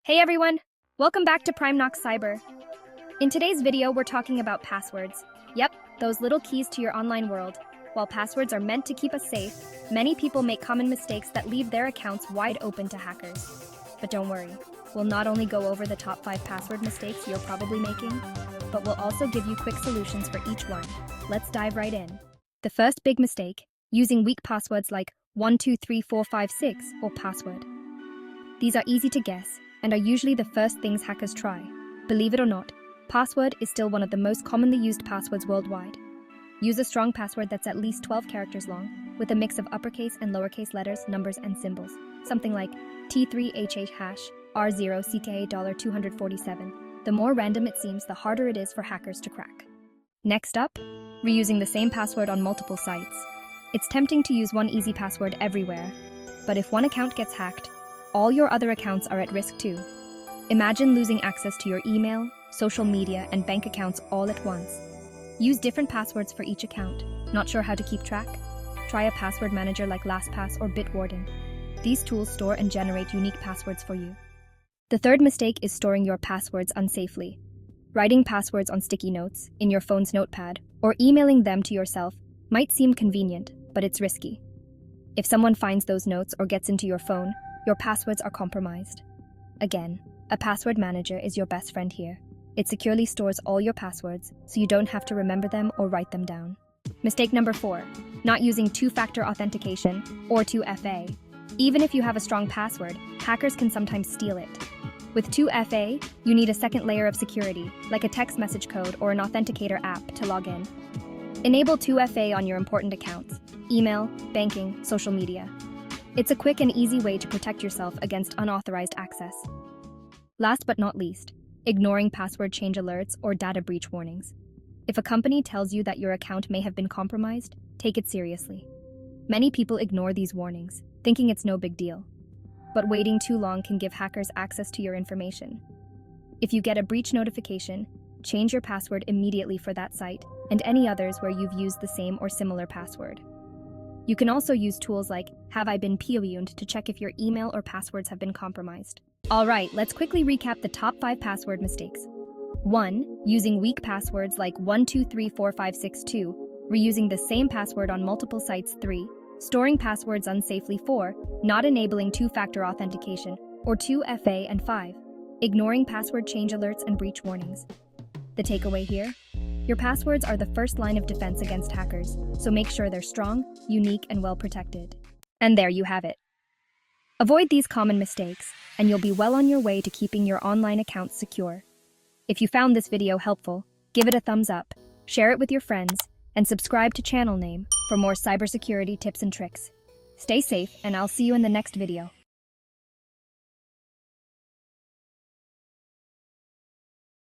Hey everyone! Welcome back to Prime Knox Cyber. In today's video, we're talking about passwords. Yep, those little keys to your online world. While passwords are meant to keep us safe, many people make common mistakes that leave their accounts wide open to hackers. But don't worry, we'll not only go over the top 5 password mistakes you're probably making, but we'll also give you quick solutions for each one. Let's dive right in. The first big mistake, using weak passwords like 123456 or password. These are easy to guess and are usually the first things hackers try. Believe it or not, password is still one of the most commonly used passwords worldwide. Use a strong password that's at least 12 characters long, with a mix of uppercase and lowercase letters, numbers, and symbols. Something like T3HH hash, R0 CKA $247. The more random it seems, the harder it is for hackers to crack. Next up, reusing the same password on multiple sites. It's tempting to use one easy password everywhere, but if one account gets hacked, all your other accounts are at risk too. Imagine losing access to your email, social media, and bank accounts all at once. Use different passwords for each account. Not sure how to keep track? Try a password manager like LastPass or Bitwarden. These tools store and generate unique passwords for you. The third mistake is storing your passwords unsafely. Writing passwords on sticky notes, in your phone's notepad, or emailing them to yourself might seem convenient, but it's risky. If someone finds those notes or gets into your phone, your passwords are compromised. Again, a password manager is your best friend here. It securely stores all your passwords, so you don't have to remember them or write them down. Mistake number 4, not using two-factor authentication or 2FA. Even if you have a strong password, hackers can sometimes steal it. With 2FA, you need a second layer of security, like a text message code or an authenticator app to log in. Enable 2FA on your important accounts: email, banking, social media. It's a quick and easy way to protect yourself against unauthorized access. Last but not least, ignoring password change alerts or data breach warnings. If a company tells you that your account may have been compromised, take it seriously. Many people ignore these warnings, thinking it's no big deal. But waiting too long can give hackers access to your information. If you get a breach notification, change your password immediately for that site and any others where you've used the same or similar password. You can also use tools like Have I Been Pwned to check if your email or passwords have been compromised. Alright, let's quickly recap the top 5 password mistakes. 1. Using weak passwords like 12345662, reusing the same password on multiple sites. 3. Storing passwords unsafely. 4. Not enabling two-factor authentication, or 2FA. And 5. Ignoring password change alerts and breach warnings. The takeaway here? Your passwords are the first line of defense against hackers, so make sure they're strong, unique, and well protected. And there you have it. Avoid these common mistakes, and you'll be well on your way to keeping your online accounts secure. If you found this video helpful, give it a thumbs up, share it with your friends, and subscribe to channel name for more cybersecurity tips and tricks. Stay safe, and I'll see you in the next video.